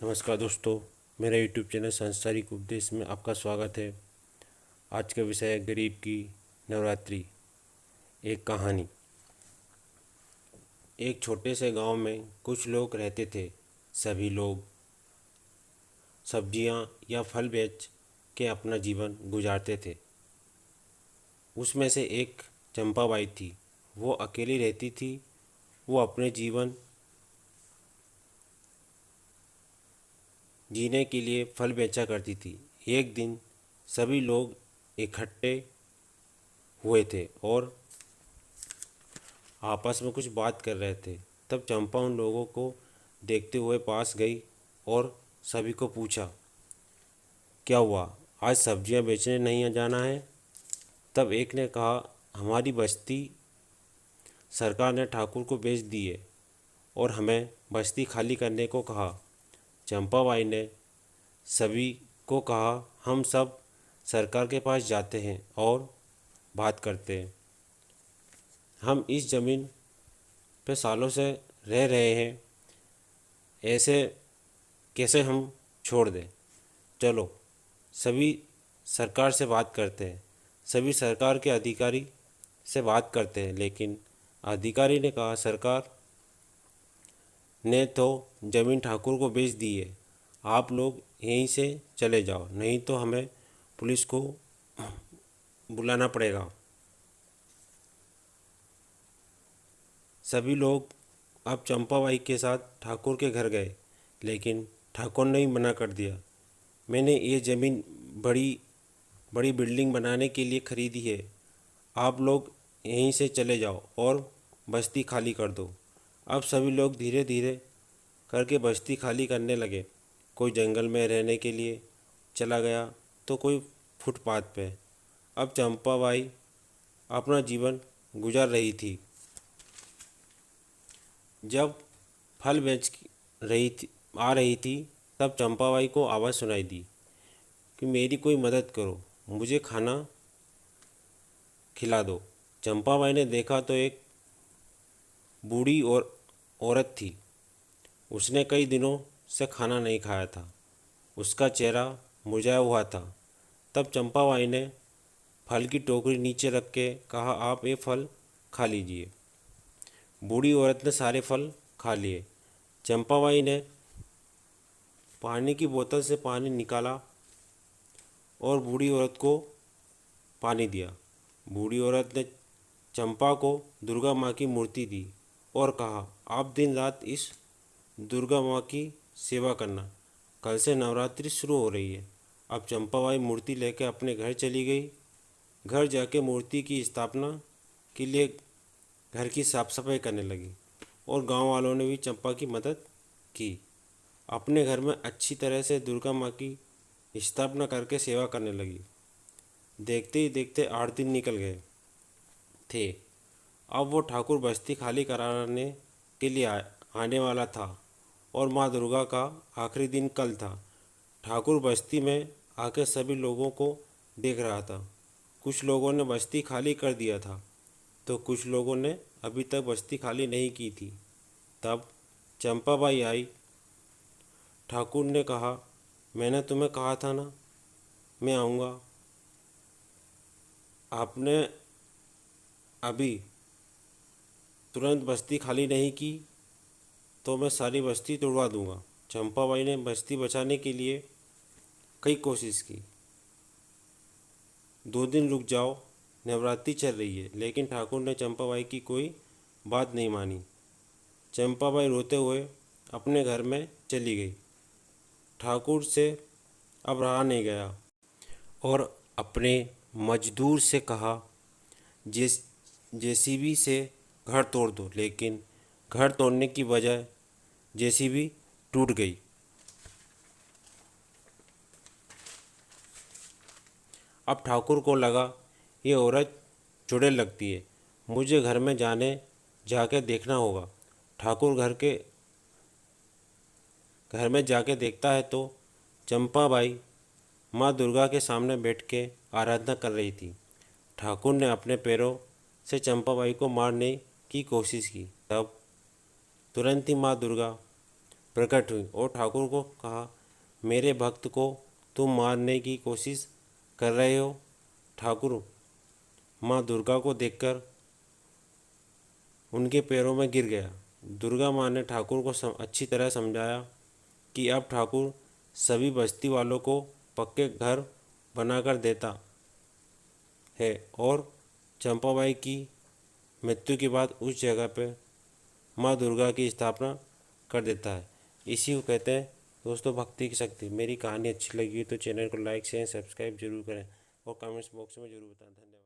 नमस्कार दोस्तों, मेरा यूट्यूब चैनल सांसारिक उपदेश में आपका स्वागत है। आज का विषय है गरीब की नवरात्रि। एक कहानी। एक छोटे से गांव में कुछ लोग रहते थे। सभी लोग सब्जियां या फल बेच के अपना जीवन गुजारते थे। उसमें से एक चंपाबाई थी। वो अकेली रहती थी। वो अपने जीवन जीने के लिए फल बेचा करती थी। एक दिन सभी लोग इकट्ठे हुए थे और आपस में कुछ बात कर रहे थे। तब चंपा उन लोगों को देखते हुए पास गई और सभी को पूछा, क्या हुआ, आज सब्जियां बेचने नहीं जाना है? तब एक ने कहा, हमारी बस्ती सरकार ने ठाकुर को बेच दी है और हमें बस्ती खाली करने को कहा। चंपाबाई ने सभी को कहा, हम सब सरकार के पास जाते हैं और बात करते हैं। हम इस ज़मीन पे सालों से रह रहे हैं, ऐसे कैसे हम छोड़ दें? चलो सभी सरकार से बात करते हैं। सभी सरकार के अधिकारी से बात करते हैं, लेकिन अधिकारी ने कहा, सरकार ने तो ज़मीन ठाकुर को बेच दी है। आप लोग यहीं से चले जाओ, नहीं तो हमें पुलिस को बुलाना पड़ेगा। सभी लोग अब चंपाबाई के साथ ठाकुर के घर गए, लेकिन ठाकुर ने ही मना कर दिया। मैंने ये ज़मीन बड़ी बड़ी बिल्डिंग बनाने के लिए खरीदी है। आप लोग यहीं से चले जाओ और बस्ती खाली कर दो। अब सभी लोग धीरे धीरे करके बस्ती खाली करने लगे। कोई जंगल में रहने के लिए चला गया तो कोई फुटपाथ पे। अब चंपाबाई अपना जीवन गुजार रही थी। जब फल बेच रही थी आ रही थी, तब चंपाबाई को आवाज़ सुनाई दी कि मेरी कोई मदद करो, मुझे खाना खिला दो। चंपाबाई ने देखा तो एक बूढ़ी और औरत थी। उसने कई दिनों से खाना नहीं खाया था। उसका चेहरा मुरझाया हुआ था। तब चंपाबाई ने फल की टोकरी नीचे रख के कहा, आप ये फल खा लीजिए। बूढ़ी औरत ने सारे फल खा लिए। चंपाबाई ने पानी की बोतल से पानी निकाला और बूढ़ी औरत को पानी दिया। बूढ़ी औरत ने चंपा को दुर्गा माँ की मूर्ति दी और कहा, आप दिन रात इस दुर्गा माँ की सेवा करना, कल से नवरात्रि शुरू हो रही है। अब चंपाबाई मूर्ति लेकर अपने घर चली गई। घर जाके मूर्ति की स्थापना के लिए घर की साफ सफाई करने लगी और गांव वालों ने भी चंपा की मदद की। अपने घर में अच्छी तरह से दुर्गा माँ की स्थापना करके सेवा करने लगी। देखते ही देखते 8 दिन निकल गए थे। अब वो ठाकुर बस्ती खाली कराने के लिए आने वाला था और माँ दुर्गा का आखिरी दिन कल था। ठाकुर बस्ती में आकर सभी लोगों को देख रहा था। कुछ लोगों ने बस्ती खाली कर दिया था तो कुछ लोगों ने अभी तक बस्ती खाली नहीं की थी। तब चंपाबाई आई। ठाकुर ने कहा, मैंने तुम्हें कहा था ना, मैं आऊँगा। आपने अभी तुरंत बस्ती खाली नहीं की तो मैं सारी बस्ती तोड़वा दूंगा। चंपाबाई ने बस्ती बचाने के लिए कई कोशिश की। 2 दिन रुक जाओ, नवरात्रि चल रही है। लेकिन ठाकुर ने चंपाबाई की कोई बात नहीं मानी। चंपाबाई रोते हुए अपने घर में चली गई। ठाकुर से अब रहा नहीं गया और अपने मजदूर से कहा, जिस जेसीबी से घर तोड़ दो। लेकिन घर तोड़ने की बजाय जेसीबी टूट गई। अब ठाकुर को लगा, ये औरत चुड़ैल लगती है, मुझे घर में जाके देखना होगा। ठाकुर घर में जाके देखता है तो चंपाबाई माँ दुर्गा के सामने बैठ के आराधना कर रही थी। ठाकुर ने अपने पैरों से चंपाबाई को मारने की कोशिश की। तब तुरंत ही माँ दुर्गा प्रकट हुई और ठाकुर को कहा, मेरे भक्त को तुम मारने की कोशिश कर रहे हो। ठाकुर माँ दुर्गा को देखकर उनके पैरों में गिर गया। दुर्गा माँ ने ठाकुर को अच्छी तरह समझाया कि अब ठाकुर सभी बस्ती वालों को पक्के घर बनाकर देता है और चंपाबाई की मृत्यु के बाद उस जगह पर माँ दुर्गा की स्थापना कर देता है। इसी को कहते हैं दोस्तों भक्ति की शक्ति। मेरी कहानी अच्छी लगी तो चैनल को लाइक शेयर सब्सक्राइब जरूर करें और कमेंट्स बॉक्स में जरूर बताएं। धन्यवाद।